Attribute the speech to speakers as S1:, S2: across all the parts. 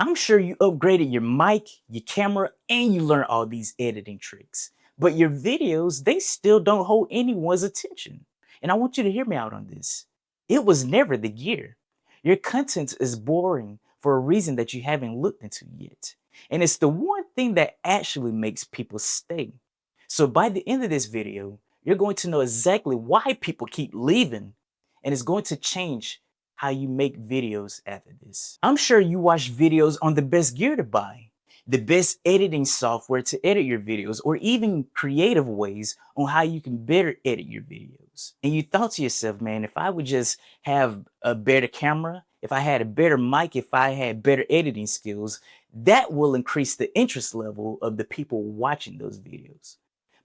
S1: I'm sure you upgraded your mic, your camera, and you learned all these editing tricks. But your videos, they still don't hold anyone's attention. And I want you to hear me out on this. It was never the gear. Your content is boring for a reason that you haven't looked into yet. And it's the one thing that actually makes people stay. So by the end of this video, you're going to know exactly why people keep leaving, and it's going to change how you make videos after this. I'm sure you watch videos on the best gear to buy, the best editing software to edit your videos, or even creative ways on how you can better edit your videos. And you thought to yourself, man, if I would just have a better camera, if I had a better mic, if I had better editing skills, that will increase the interest level of the people watching those videos.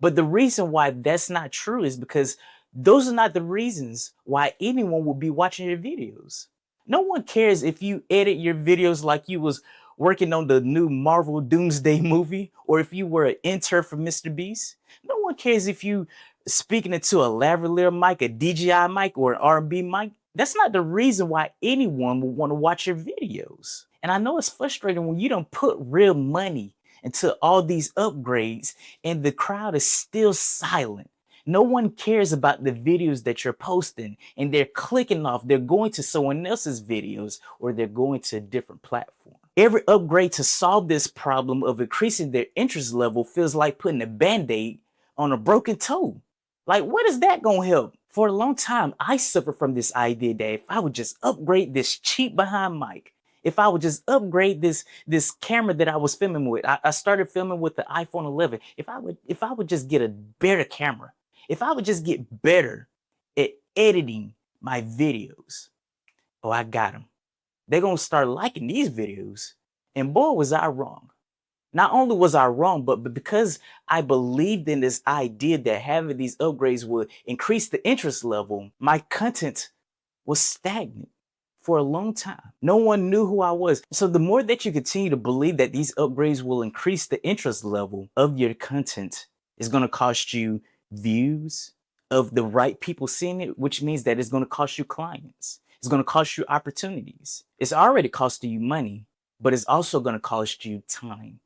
S1: But the reason why that's not true is because those are not the reasons why anyone will be watching your videos. No one cares if you edit your videos like you was working on the new Marvel Doomsday movie or if you were an intern for Mr. Beast. No one cares if you speaking into a lavalier mic, a DJI mic, or an R&B mic. That's not the reason why anyone will want to watch your videos. And I know it's frustrating when you don't put real money into all these upgrades and the crowd is still silent. No one cares about the videos that you're posting and they're clicking off. They're going to someone else's videos or they're going to a different platform. Every upgrade to solve this problem of increasing their interest level feels like putting a band-aid on a broken toe. Like, what is that going to help? For a long time, I suffered from this idea that if I would just upgrade this cheap behind mic, if I would just upgrade this camera that I was filming with, I started filming with the iPhone 11. If I would just get a better camera, if I would just get better at editing my videos, oh, I got them. They're gonna start liking these videos, and boy, was I wrong. Not only was I wrong, but because I believed in this idea that having these upgrades would increase the interest level, my content was stagnant for a long time. No one knew who I was. So the more that you continue to believe that these upgrades will increase the interest level of your content, it's going to cost you views of the right people seeing it, which means that it's going to cost you clients. It's going to cost you opportunities. It's already costing you money, but it's also going to cost you time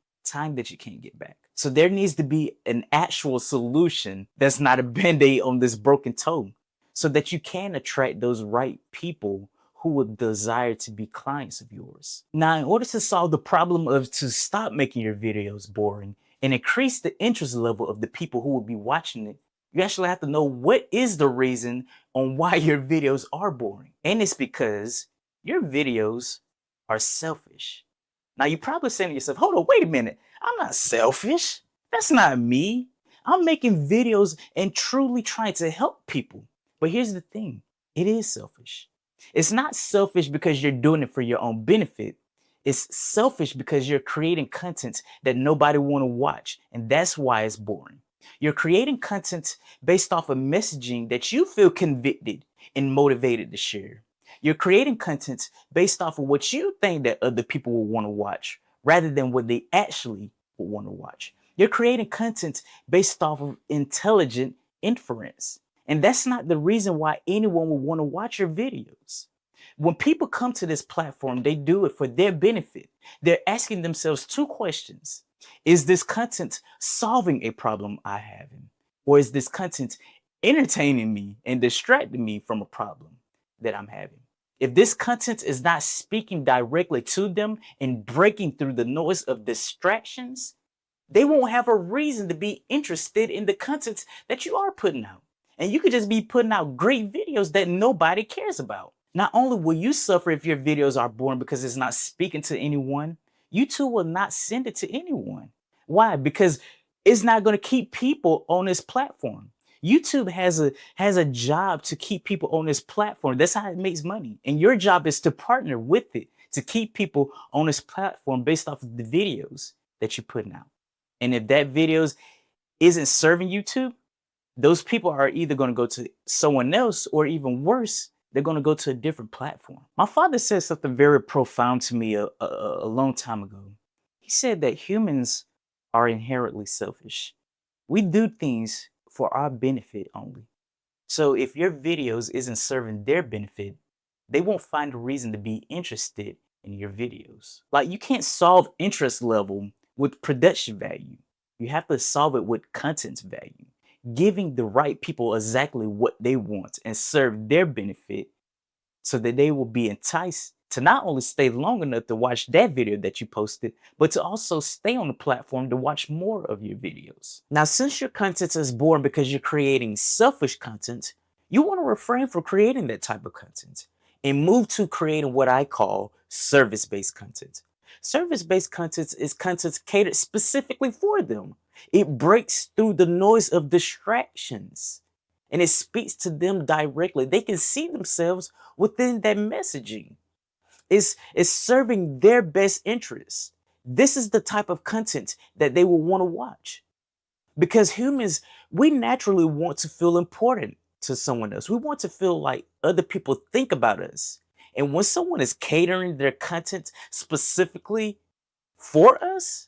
S1: that you can't get back. So there needs to be an actual solution that's not a band-aid on this broken toe so that you can attract those right people who would desire to be clients of yours. Now, in order to solve the problem of to stop making your videos boring and increase the interest level of the people who will be watching it, you actually have to know what is the reason on why your videos are boring. And it's because your videos are selfish. Now, you're probably saying to yourself, hold on, wait a minute. I'm not selfish. That's not me. I'm making videos and truly trying to help people. But here's the thing, it is selfish. It's not selfish because you're doing it for your own benefit. It's selfish because you're creating content that nobody want to watch. And that's why it's boring. You're creating content based off of messaging that you feel convicted and motivated to share. You're creating content based off of what you think that other people will want to watch rather than what they actually would want to watch. You're creating content based off of intelligent inference. And that's not the reason why anyone would want to watch your videos. When people come to this platform, they do it for their benefit. They're asking themselves two questions. Is this content solving a problem I have? Or is this content entertaining me and distracting me from a problem that I'm having? If this content is not speaking directly to them and breaking through the noise of distractions, they won't have a reason to be interested in the content that you are putting out. And you could just be putting out great videos that nobody cares about. Not only will you suffer if your videos are boring because it's not speaking to anyone, you too will not send it to anyone. Why? Because it's not going to keep people on this platform. YouTube has a job to keep people on this platform. That's how it makes money. And your job is to partner with it to keep people on this platform based off of the videos that you're putting out. And if that videos isn't serving YouTube, those people are either going to go to someone else or even worse, they're going to go to a different platform. My father said something very profound to me a long time ago. He said that humans are inherently selfish. We do things for our benefit only. So if your videos isn't serving their benefit, they won't find a reason to be interested in your videos. Like you can't solve interest level with production value. You have to solve it with content value, giving the right people exactly what they want and serve their benefit so that they will be enticed to not only stay long enough to watch that video that you posted, but to also stay on the platform to watch more of your videos. Now, since your content is boring because you're creating selfish content, you want to refrain from creating that type of content and move to creating what I call service-based content. Service-based content is content catered specifically for them. It breaks through the noise of distractions and it speaks to them directly. They can see themselves within that messaging. It's serving their best interests. This is the type of content that they will want to watch. Because humans, we naturally want to feel important to someone else. We want to feel like other people think about us. And when someone is catering their content specifically for us,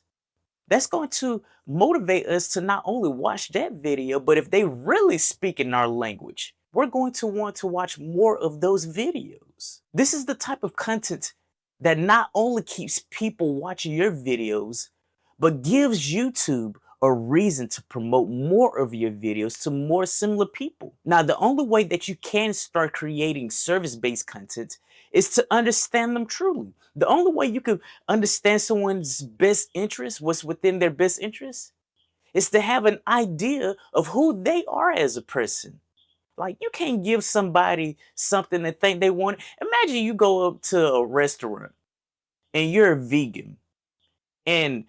S1: that's going to motivate us to not only watch that video, but if they really speak in our language, we're going to want to watch more of those videos. This is the type of content that not only keeps people watching your videos, but gives YouTube a reason to promote more of your videos to more similar people. Now, the only way that you can start creating service-based content is to understand them truly. The only way you can understand someone's best interest, what's within their best interest, is to have an idea of who they are as a person. Like you can't give somebody something and think they want it. Imagine you go up to a restaurant and you're a vegan and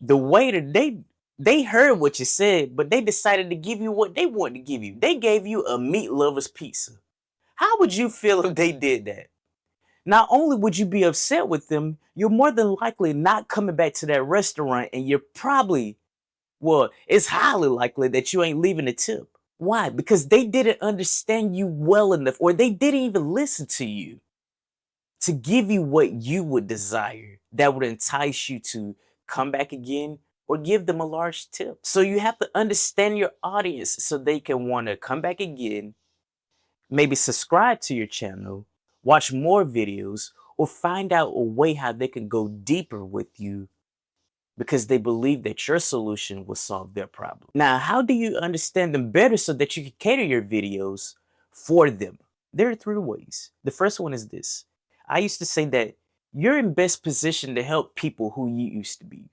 S1: the waiter they heard what you said, but they decided to give you what they wanted to give you. They gave you a meat lover's pizza. How would you feel if they did that? Not only would you be upset with them, you're more than likely not coming back to that restaurant and you're probably, well, it's highly likely that you ain't leaving a tip. Why? Because they didn't understand you well enough or they didn't even listen to you to give you what you would desire that would entice you to come back again or give them a large tip. So you have to understand your audience so they can want to come back again, maybe subscribe to your channel, watch more videos, or find out a way how they can go deeper with you because they believe that your solution will solve their problem. Now, how do you understand them better so that you can cater your videos for them? There are three ways. The first one is this. I used to say that you're in best position to help people who you used to be.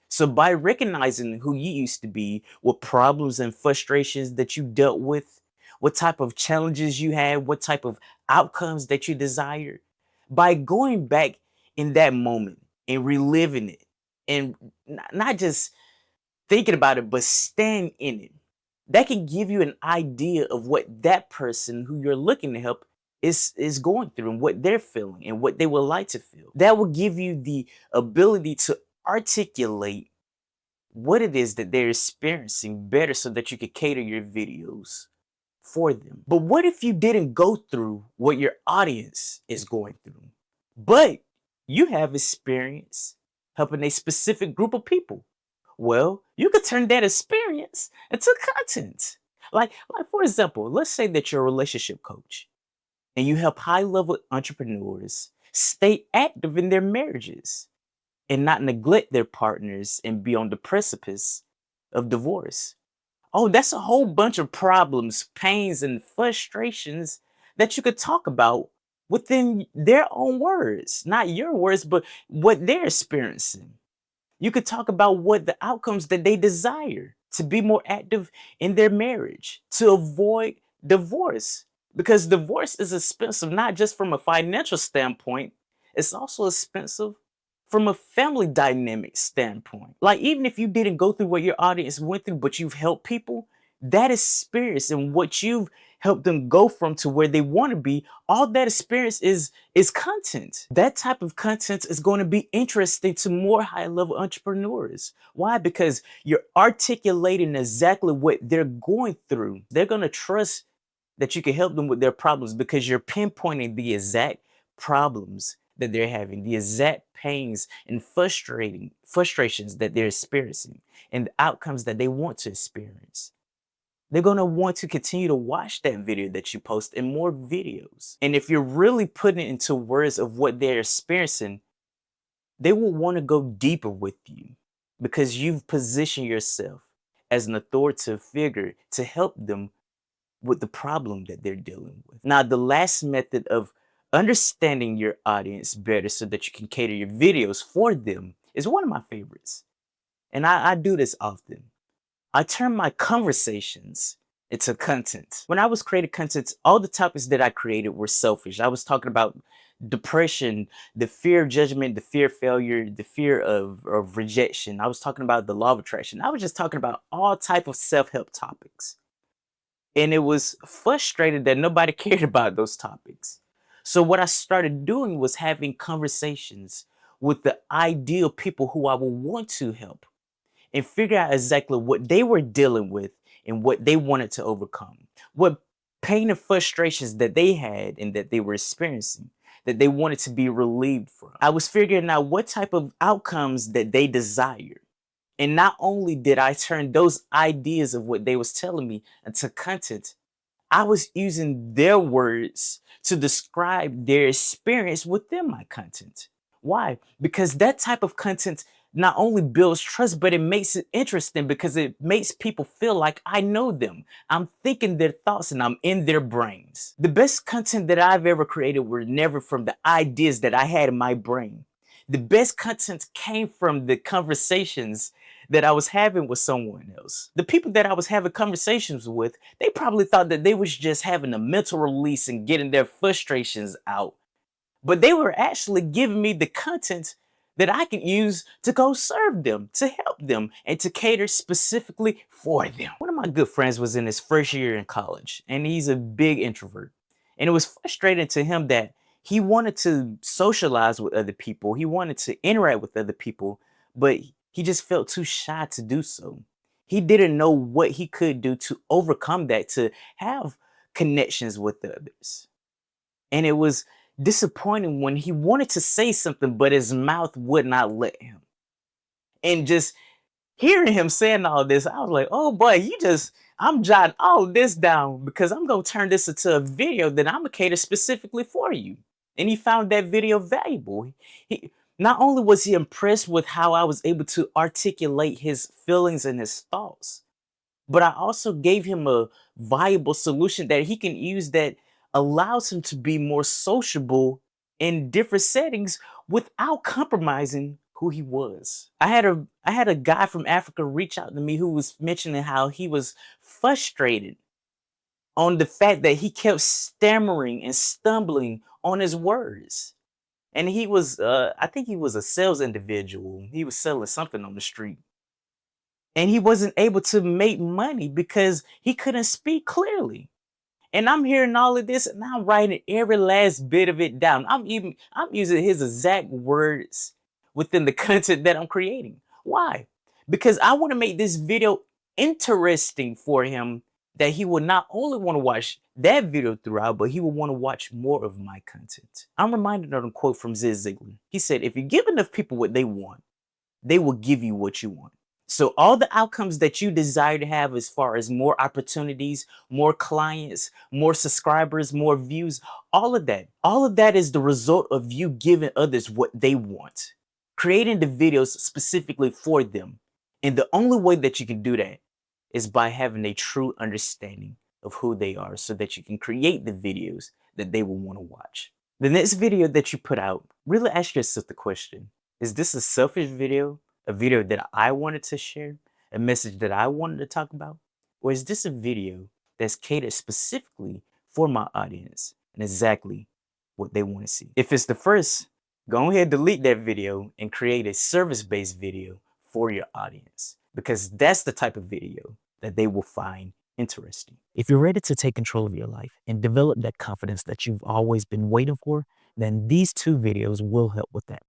S1: So by recognizing who you used to be, what problems and frustrations that you dealt with, what type of challenges you had, what type of outcomes that you desired, by going back in that moment and reliving it and not just thinking about it, but staying in it, that can give you an idea of what that person who you're looking to help is going through and what they're feeling and what they would like to feel. That will give you the ability to articulate what it is that they're experiencing better so that you could cater your videos for them. But what if you didn't go through what your audience is going through, but you have experience helping a specific group of people? Well, you could turn that experience into content. Like for example, let's say that you're a relationship coach and you help high-level entrepreneurs stay active in their marriages and not neglect their partners and be on the precipice of divorce. Oh, that's a whole bunch of problems, pains, and frustrations that you could talk about within their own words, not your words, but what they're experiencing. You could talk about what the outcomes that they desire to be more active in their marriage, to avoid divorce. Because divorce is expensive, not just from a financial standpoint, it's also expensive from a family dynamic standpoint. Like, even if you didn't go through what your audience went through, but you've helped people, that experience and what you've helped them go from to where they want to be, all that experience is content. That type of content is going to be interesting to more high-level entrepreneurs. Why? Because you're articulating exactly what they're going through. They're going to trust that you can help them with their problems because you're pinpointing the exact problems that they're having, the exact pains and frustrations that they're experiencing, and the outcomes that they want to experience. They're going to want to continue to watch that video that you post and more videos. And if you're really putting it into words of what they're experiencing, They will want to go deeper with you because you've positioned yourself as an authoritative figure to help them with the problem that they're dealing with. Now, the last method of understanding your audience better so that you can cater your videos for them is one of my favorites. And I do this often. I turn my conversations into content. When I was creating content, all the topics that I created were selfish. I was talking about depression, the fear of judgment, the fear of failure, the fear of rejection. I was talking about the law of attraction. I was just talking about all type of self-help topics. And it was frustrated that nobody cared about those topics. So what I started doing was having conversations with the ideal people who I would want to help and figure out exactly what they were dealing with and what they wanted to overcome, what pain and frustrations that they had and that they were experiencing, that they wanted to be relieved from. I was figuring out what type of outcomes that they desired. And not only did I turn those ideas of what they was telling me into content, I was using their words to describe their experience within my content. Why? Because that type of content not only builds trust, but it makes it interesting because it makes people feel like I know them. I'm thinking their thoughts and I'm in their brains. The best content that I've ever created were never from the ideas that I had in my brain. The best content came from the conversations that I was having with someone else. The people that I was having conversations with, they probably thought that they was just having a mental release and getting their frustrations out. But they were actually giving me the content that I could use to go serve them, to help them, and to cater specifically for them. One of my good friends was in his first year in college, and he's a big introvert. And it was frustrating to him that he wanted to socialize with other people, he wanted to interact with other people, but he just felt too shy to do so. He didn't know what he could do to overcome that, to have connections with others. And it was disappointing when he wanted to say something, but his mouth would not let him. And just hearing him saying all this, I was like, oh boy, I'm jotting all this down because I'm going to turn this into a video that I'm going to cater specifically for you. And he found that video valuable. He, not only was he impressed with how I was able to articulate his feelings and his thoughts, but I also gave him a viable solution that he can use that allows him to be more sociable in different settings without compromising who he was. I had a guy from Africa reach out to me who was mentioning how he was frustrated on the fact that he kept stammering and stumbling on his words. And he was I think he was a sales individual. He was selling something on the street and he wasn't able to make money because he couldn't speak clearly. And I'm hearing all of this and I'm writing every last bit of it down. I'm using his exact words within the content that I'm creating. Why? Because I want to make this video interesting for him that he will not only want to watch that video throughout, but he will want to watch more of my content. I'm reminded of a quote from Zig Ziglar. He said, if you give enough people what they want, they will give you what you want. So all the outcomes that you desire to have as far as more opportunities, more clients, more subscribers, more views, all of that is the result of you giving others what they want, creating the videos specifically for them. And the only way that you can do that is by having a true understanding of who they are so that you can create the videos that they will want to watch. The next video that you put out, really ask yourself the question, is this a selfish video? A video that I wanted to share? A message that I wanted to talk about? Or is this a video that's catered specifically for my audience and exactly what they want to see? If it's the first, go ahead, delete that video and create a service-based video for your audience because that's the type of video that they will find interesting. If you're ready to take control of your life and develop that confidence that you've always been waiting for, then these two videos will help with that.